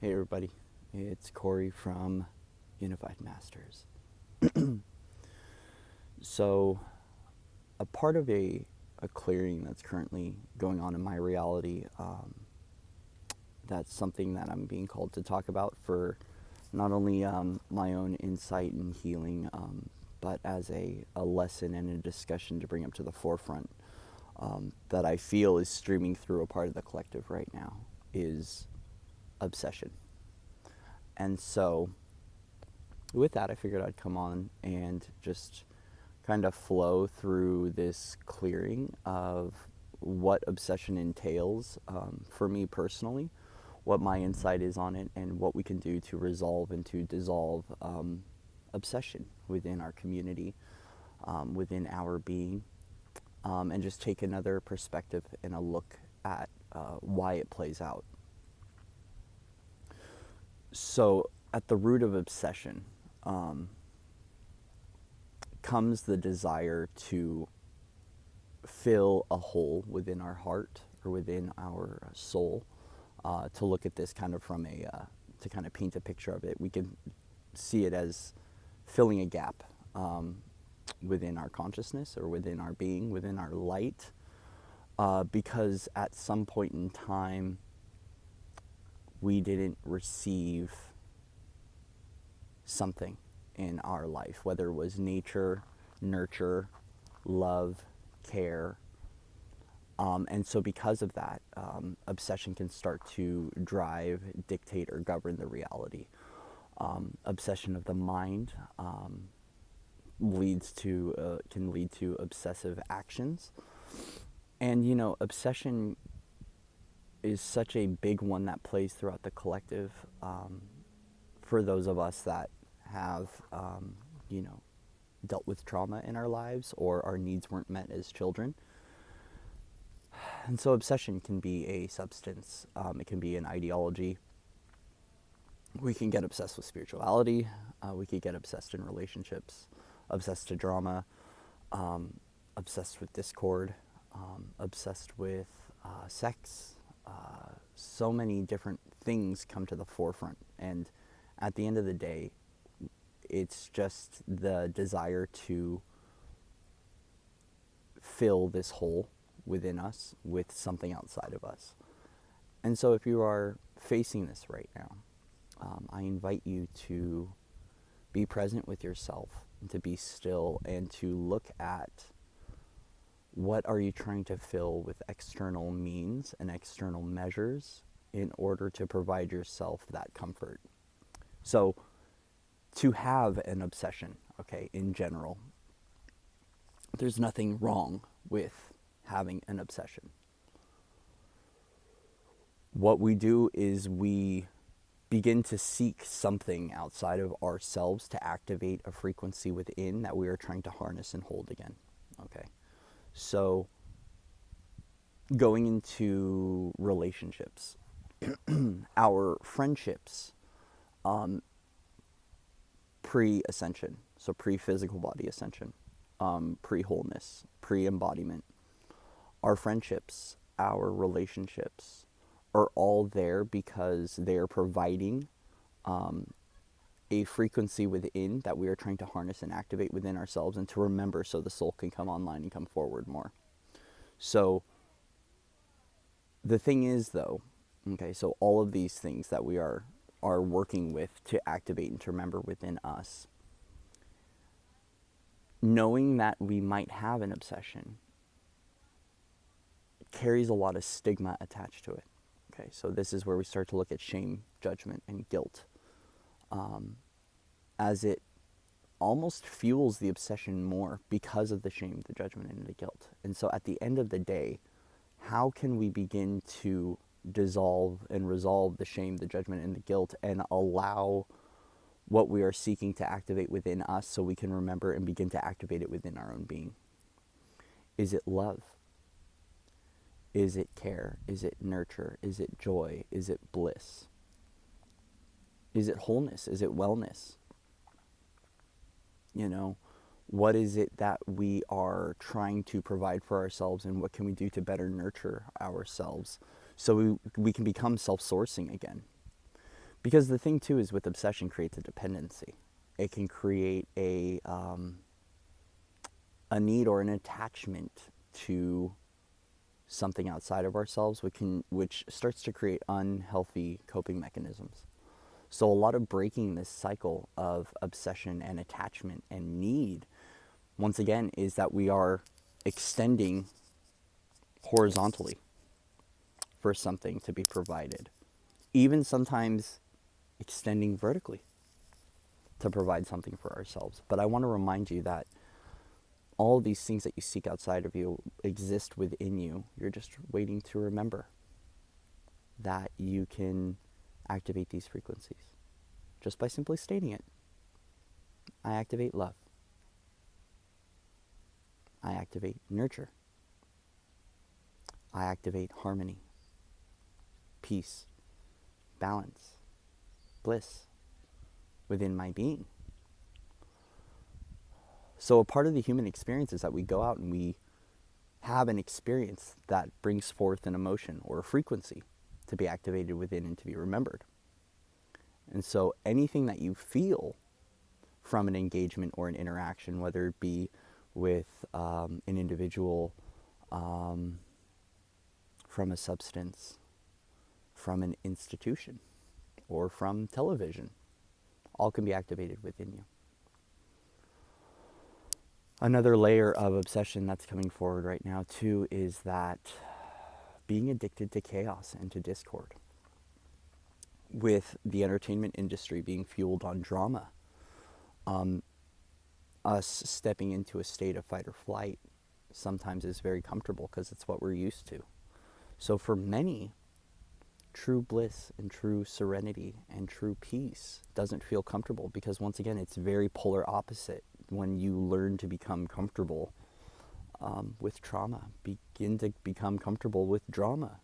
Hey everybody, it's Corey from Unified Masters. So, a part of a clearing that's currently going on in my reality, that's something that I'm being called to talk about for not only my own insight and healing, but as a lesson and a discussion to bring up to the forefront, that I feel is streaming through a part of the collective right now, is obsession. And so, with that, I figured I'd come on and just kind of flow through this clearing of what obsession entails for me personally, what my insight is on it, and what we can do to resolve and to dissolve obsession within our community, within our being, and just take another perspective and a look at why it plays out. So, at the root of obsession comes the desire to fill a hole within our heart or within our soul. To look at this kind of from to kind of paint a picture of it, we can see it as filling a gap within our consciousness or within our being, within our light, because at some point in time we didn't receive something in our life, whether it was nature, nurture, love, care. And so because of that, obsession can start to drive, dictate, or govern the reality. Obsession of the mind can lead to obsessive actions. And, obsession is such a big one that plays throughout the collective, for those of us that have, dealt with trauma in our lives or our needs weren't met as children. And so obsession can be a substance, it can be an ideology. We can get obsessed with spirituality, we could get obsessed in relationships, obsessed to drama, obsessed with discord, obsessed with sex. So many different things come to the forefront, and at the end of the day, it's just the desire to fill this hole within us with something outside of us. And so if you are facing this right now, I invite you to be present with yourself and to be still and to look at what are you trying to fill with external means and external measures in order to provide yourself that comfort. So to have an obsession, okay, in general, there's nothing wrong with having an obsession. What we do is we begin to seek something outside of ourselves to activate a frequency within that we are trying to harness and hold again. Okay. So going into relationships, our friendships, pre-ascension, so pre-physical body ascension, pre-wholeness, pre-embodiment, our friendships, our relationships are all there because they are providing a frequency within that we are trying to harness and activate within ourselves and to remember so the soul can come online and come forward more. So the thing is though, okay, so all of these things that we are working with to activate and to remember within us, knowing that we might have an obsession carries a lot of stigma attached to it. Okay, so this is where we start to look at shame, judgment, and guilt, as it almost fuels the obsession more because of the shame, the judgment, and the guilt. And so at the end of the day, how can we begin to dissolve and resolve the shame, the judgment, and the guilt and allow what we are seeking to activate within us so we can remember and begin to activate it within our own being? Is it love? Is it care? Is it nurture? Is it joy? Is it bliss? Is it wholeness? Is it wellness? What is it that we are trying to provide for ourselves, and what can we do to better nurture ourselves so we can become self-sourcing again? Because the thing too is with obsession creates a dependency. It can create a need or an attachment to something outside of ourselves, which starts to create unhealthy coping mechanisms. So a lot of breaking this cycle of obsession and attachment and need, once again, is that we are extending horizontally for something to be provided. Even sometimes extending vertically to provide something for ourselves. But I want to remind you that all of these things that you seek outside of you exist within you. You're just waiting to remember that you can activate these frequencies just by simply stating it. I activate love. I activate nurture. I activate harmony, peace, balance, bliss within my being. So a part of the human experience is that we go out and we have an experience that brings forth an emotion or a frequency to be activated within and to be remembered. And so anything that you feel from an engagement or an interaction, whether it be with an individual, from a substance, from an institution, or from television, all can be activated within you. Another layer of obsession that's coming forward right now too is that being addicted to chaos and to discord. With the entertainment industry being fueled on drama, us stepping into a state of fight or flight sometimes is very comfortable because it's what we're used to. So for many, true bliss and true serenity and true peace doesn't feel comfortable because, once again, it's very polar opposite. When you learn to become comfortable with trauma, begin to become comfortable with drama,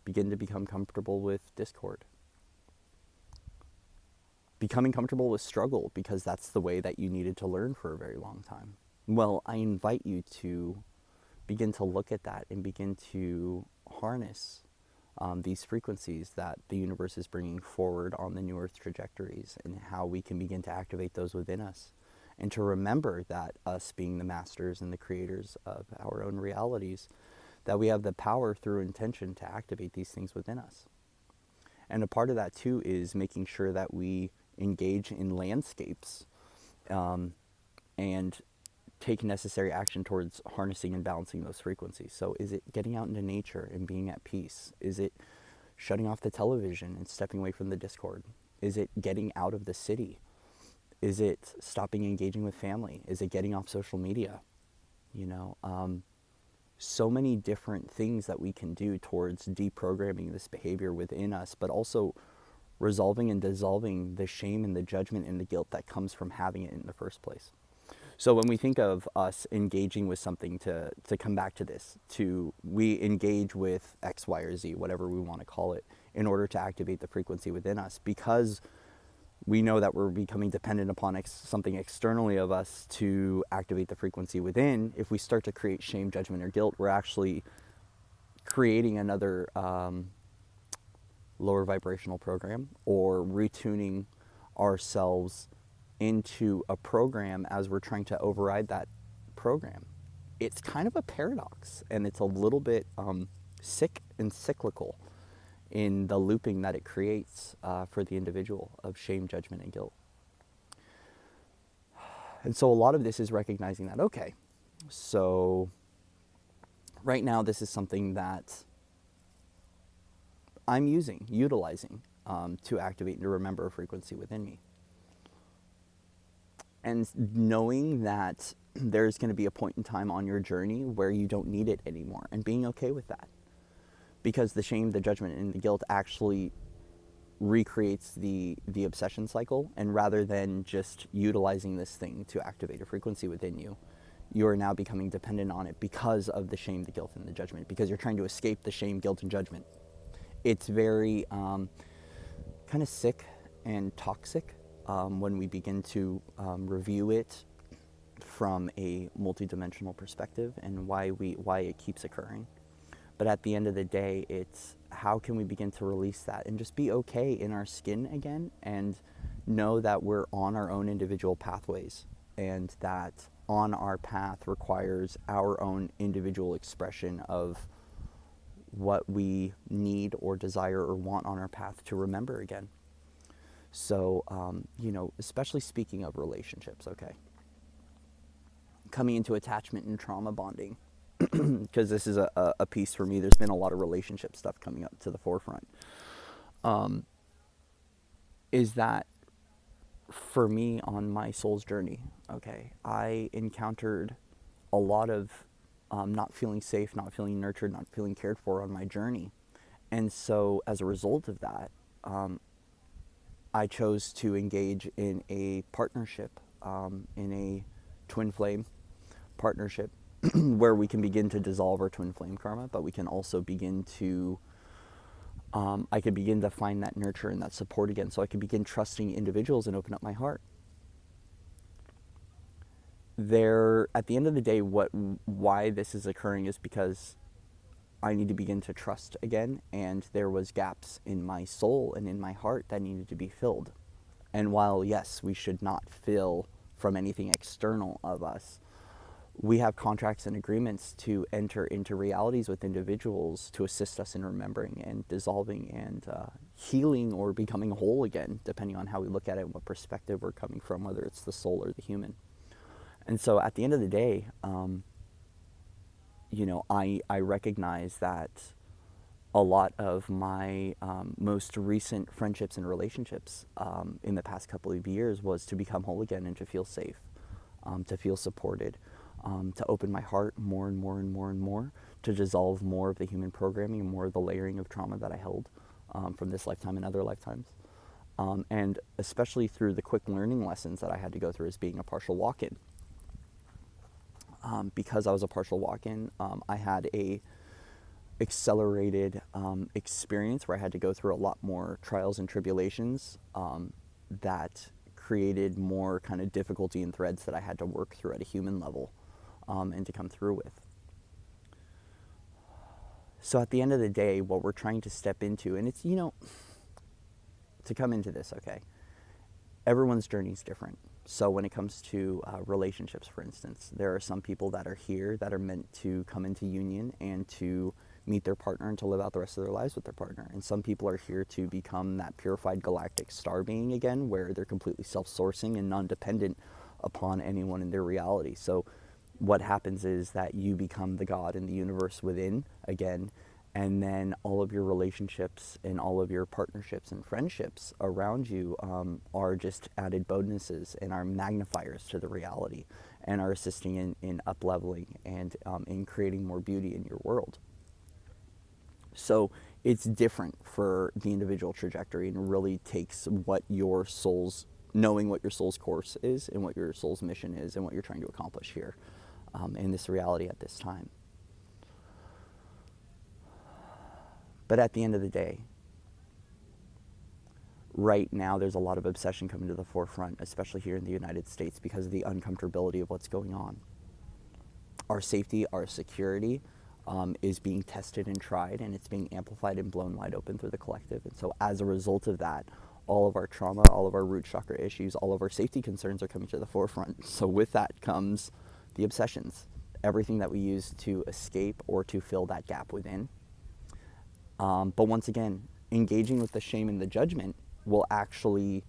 begin to become comfortable with discord, becoming comfortable with struggle because that's the way that you needed to learn for a very long time. Well, I invite you to begin to look at that and begin to harness these frequencies that the universe is bringing forward on the New Earth trajectories and how we can begin to activate those within us. And to remember that us being the masters and the creators of our own realities, that we have the power through intention to activate these things within us. And a part of that too is making sure that we engage in landscapes and take necessary action towards harnessing and balancing those frequencies. So is it getting out into nature and being at peace? Is it shutting off the television and stepping away from the discord? Is it getting out of the city? Is it stopping engaging with family? Is it getting off social media? So many different things that we can do towards deprogramming this behavior within us, but also resolving and dissolving the shame and the judgment and the guilt that comes from having it in the first place. So when we think of us engaging with something, to come back to this, we engage with X, Y, or Z, whatever we want to call it, in order to activate the frequency within us, because we know that we're becoming dependent upon something externally of us to activate the frequency within. If we start to create shame, judgment, or guilt, we're actually creating another lower vibrational program, or retuning ourselves into a program as we're trying to override that program. It's kind of a paradox, and it's a little bit sick and cyclical in the looping that it creates for the individual of shame, judgment, and guilt. And so a lot of this is recognizing that, okay, so right now this is something that I'm utilizing to activate and to remember a frequency within me. And knowing that there's going to be a point in time on your journey where you don't need it anymore, and being okay with that. Because the shame, the judgment, and the guilt actually recreates the obsession cycle, and rather than just utilizing this thing to activate a frequency within you, you are now becoming dependent on it because of the shame, the guilt, and the judgment, because you're trying to escape the shame, guilt, and judgment. It's very kind of sick and toxic when we begin to review it from a multidimensional perspective and why it keeps occurring. But at the end of the day, it's how can we begin to release that and just be okay in our skin again, and know that we're on our own individual pathways, and that on our path requires our own individual expression of what we need or desire or want on our path to remember again. So, especially speaking of relationships, okay, coming into attachment and trauma bonding, because this is a piece for me. There's been a lot of relationship stuff coming up to the forefront. Is that for me on my soul's journey, okay, I encountered a lot of not feeling safe, not feeling nurtured, not feeling cared for on my journey. And so as a result of that, I chose to engage in a partnership, in a twin flame partnership, where we can begin to dissolve our twin flame karma, but we can also begin to, I could begin to find that nurture and that support again, so I could begin trusting individuals and open up my heart. At the end of the day, why this is occurring is because I need to begin to trust again, and there was gaps in my soul and in my heart that needed to be filled. And while, yes, we should not fill from anything external of us, we have contracts and agreements to enter into realities with individuals to assist us in remembering and dissolving and healing or becoming whole again, depending on how we look at it and what perspective we're coming from, whether it's the soul or the human. And so at the end of the day, I recognize that a lot of my most recent friendships and relationships in the past couple of years was to become whole again and to feel safe, to feel supported, to open my heart more and more and more and more, to dissolve more of the human programming and more of the layering of trauma that I held from this lifetime and other lifetimes. And especially through the quick learning lessons that I had to go through as being a partial walk-in. Because I was a partial walk-in, I had a accelerated experience where I had to go through a lot more trials and tribulations that created more kind of difficulty and threads that I had to work through at a human level and to come through with. So at the end of the day, what we're trying to step into, and it's, to come into this, okay, everyone's journey is different. So when it comes to relationships, for instance, there are some people that are here that are meant to come into union and to meet their partner and to live out the rest of their lives with their partner. And some people are here to become that purified galactic star being again, where they're completely self-sourcing and non-dependent upon anyone in their reality. So what happens is that you become the God in the universe within again, and then all of your relationships and all of your partnerships and friendships around you are just added bonuses and are magnifiers to the reality and are assisting in up-leveling and in creating more beauty in your world. So it's different for the individual trajectory, and really takes what your soul's, knowing what your soul's course is and what your soul's mission is and what you're trying to accomplish here in this reality at this time. But at the end of the day, right now there's a lot of obsession coming to the forefront, especially here in the United States, because of the uncomfortability of what's going on. Our safety, our security is being tested and tried, and it's being amplified and blown wide open through the collective. And so as a result of that, all of our trauma, all of our root chakra issues, all of our safety concerns are coming to the forefront. So with that comes the obsessions, everything that we use to escape or to fill that gap within. But once again, engaging with the shame and the judgment will actually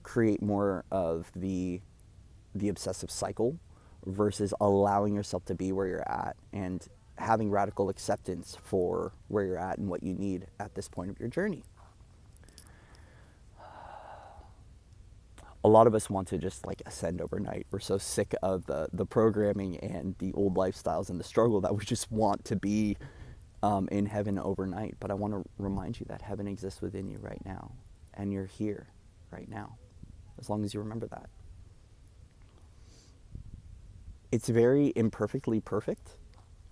create more of the obsessive cycle versus allowing yourself to be where you're at and having radical acceptance for where you're at and what you need at this point of your journey. A lot of us want to just ascend overnight. We're so sick of the programming and the old lifestyles and the struggle that we just want to be in heaven overnight. But I want to remind you that heaven exists within you right now, and you're here right now, as long as you remember that. It's very imperfectly perfect,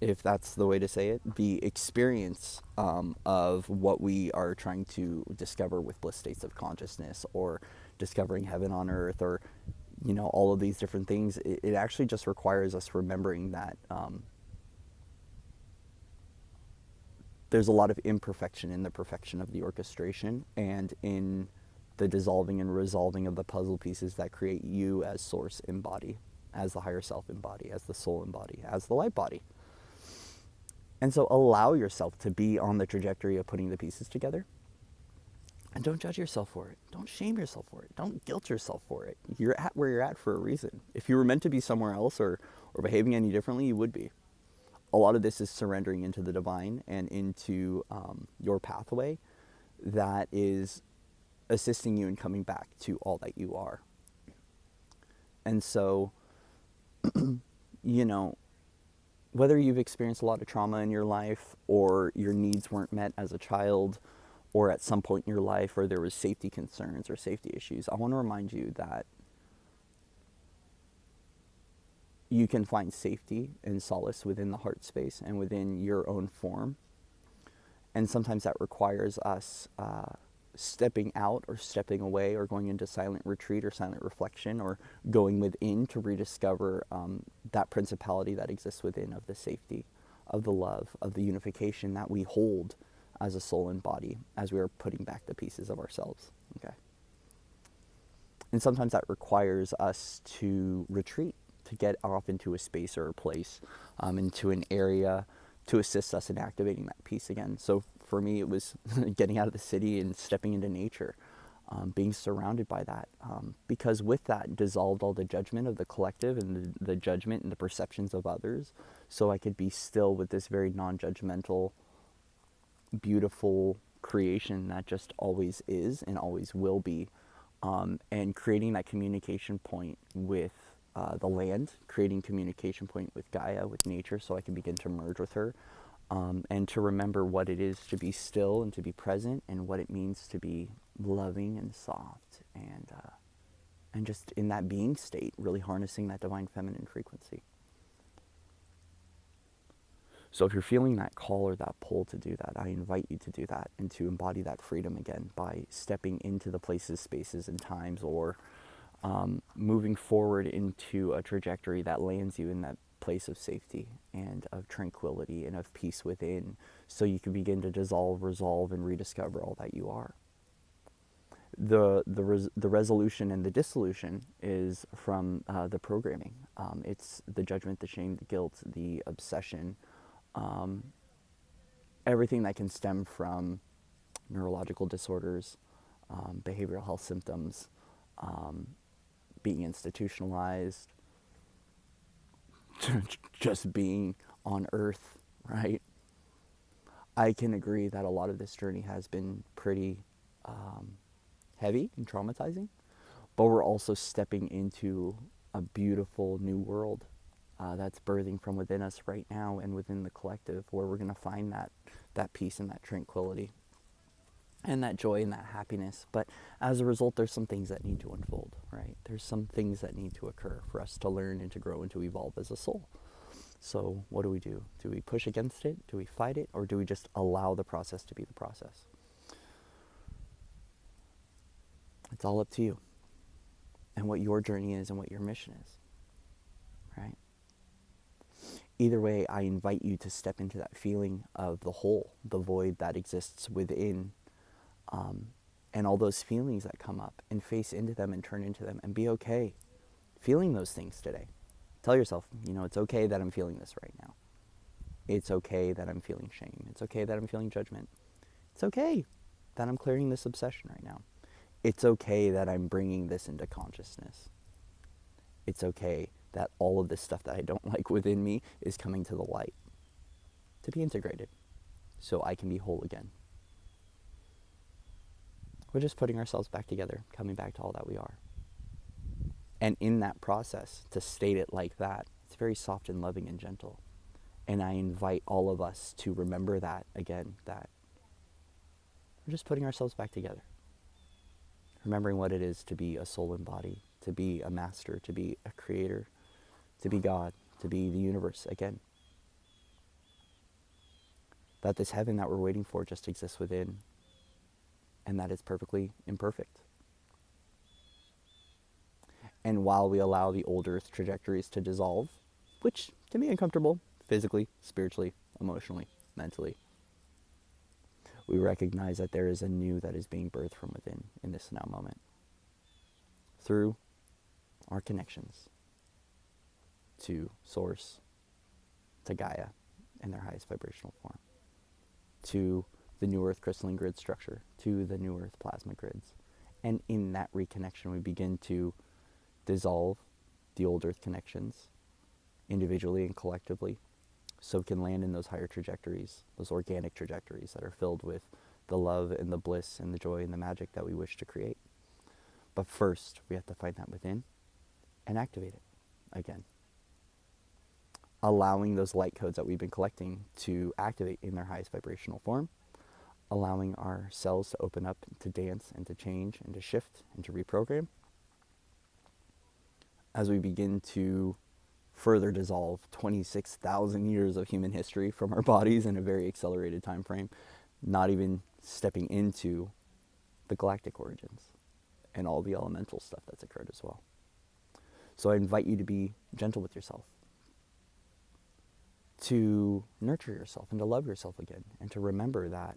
if that's the way to say it, the experience of what we are trying to discover with bliss states of consciousness, or discovering heaven on earth, or all of these different things. It actually just requires us remembering that there's a lot of imperfection in the perfection of the orchestration and in the dissolving and resolving of the puzzle pieces that create you as source in body, as the higher self in body, as the soul in body, as the light body. And so allow yourself to be on the trajectory of putting the pieces together. And don't judge yourself for it. Don't shame yourself for it. Don't guilt yourself for it. You're at where you're at for a reason. If you were meant to be somewhere else or behaving any differently, you would be. A lot of this is surrendering into the divine and into your pathway that is assisting you in coming back to all that you are. And so, you know, whether you've experienced a lot of trauma in your life or your needs weren't met as a child or at some point in your life or there was safety concerns or safety issues, I want to remind you that you can find safety and solace within the heart space and within your own form. And sometimes that requires us stepping out or stepping away or going into silent retreat or silent reflection or going within to rediscover that principality that exists within of the safety, of the love, of the unification that we hold as a soul and body as we are putting back the pieces of ourselves. Okay. And sometimes that requires us to retreat, to get off into a space or a place, into an area to assist us in activating that piece again. So for me, it was getting out of the city and stepping into nature, being surrounded by that. Because with that dissolved all the judgment of the collective and the judgment and the perceptions of others. So I could be still with this very non-judgmental, beautiful creation that just always is and always will be. And creating that communication point with the land, creating communication point with Gaia, with nature, so I can begin to merge with her, and to remember what it is to be still and to be present, and what it means to be loving and soft, and just in that being state, really harnessing that divine feminine frequency. So if you're feeling that call or that pull to do that, I invite you to do that and to embody that freedom again by stepping into the places, spaces, and times, or moving forward into a trajectory that lands you in that place of safety and of tranquility and of peace within, so you can begin to dissolve, resolve, and rediscover all that you are. The resolution and the dissolution is from the programming. It's the judgment, the shame, the guilt, the obsession, everything that can stem from neurological disorders, behavioral health symptoms, being institutionalized, just being on earth, right? I can agree that a lot of this journey has been pretty heavy and traumatizing, but we're also stepping into a beautiful new world that's birthing from within us right now and within the collective, where we're going to find that peace and that tranquility and that joy and that happiness. But as a result, there's some things that need to unfold, right? There's some things that need to occur for us to learn and to grow and to evolve as a soul. So what do? Do we push against it? Do we fight it? Or do we just allow the process to be the process? It's all up to you and what your journey is and what your mission is, right? Either way, I invite you to step into that feeling of the whole, the void that exists within, and all those feelings that come up, and face into them and turn into them and be okay feeling those things today. Tell yourself, it's okay that I'm feeling this right now. It's okay that I'm feeling shame. It's okay that I'm feeling judgment. It's okay that I'm clearing this obsession right now. It's okay that I'm bringing this into consciousness. It's okay that all of this stuff that I don't like within me is coming to the light to be integrated so I can be whole again. We're just putting ourselves back together, coming back to all that we are. And in that process, to state it like that, it's very soft and loving and gentle. And I invite all of us to remember that again, that we're just putting ourselves back together. Remembering what it is to be a soul and body, to be a master, to be a creator, to be God, to be the universe again. That this heaven that we're waiting for just exists within, and that it's perfectly imperfect. And while we allow the old earth trajectories to dissolve, which can be uncomfortable physically, spiritually, emotionally, mentally, we recognize that there is a new that is being birthed from within in this now moment through our connections to Source, to Gaia in their highest vibrational form, to the New Earth crystalline grid structure, to the New Earth plasma grids. And in that reconnection, we begin to dissolve the old Earth connections individually and collectively, so we can land in those higher trajectories, those organic trajectories that are filled with the love and the bliss and the joy and the magic that we wish to create. But first, we have to find that within and activate it again. Allowing those light codes that we've been collecting to activate in their highest vibrational form, allowing our cells to open up, to dance and to change and to shift and to reprogram. As we begin to further dissolve 26,000 years of human history from our bodies in a very accelerated time frame, not even stepping into the galactic origins and all the elemental stuff that's occurred as well. So I invite you to be gentle with yourself, to nurture yourself and to love yourself again, and to remember that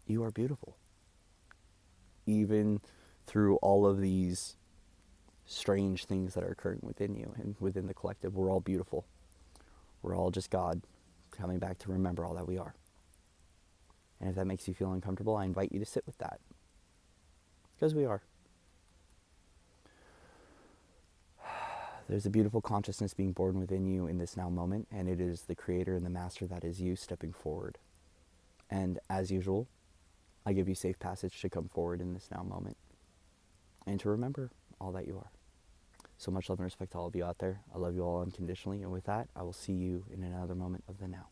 you are beautiful. Even through all of these strange things that are occurring within you and within the collective, we're all beautiful. We're all just God coming back to remember all that we are. And if that makes you feel uncomfortable, I invite you to sit with that. Because we are. There's a beautiful consciousness being born within you in this now moment, and it is the creator and the master that is you stepping forward. And as usual, I give you safe passage to come forward in this now moment and to remember all that you are. So much love and respect to all of you out there. I love you all unconditionally, and with that, I will see you in another moment of the now.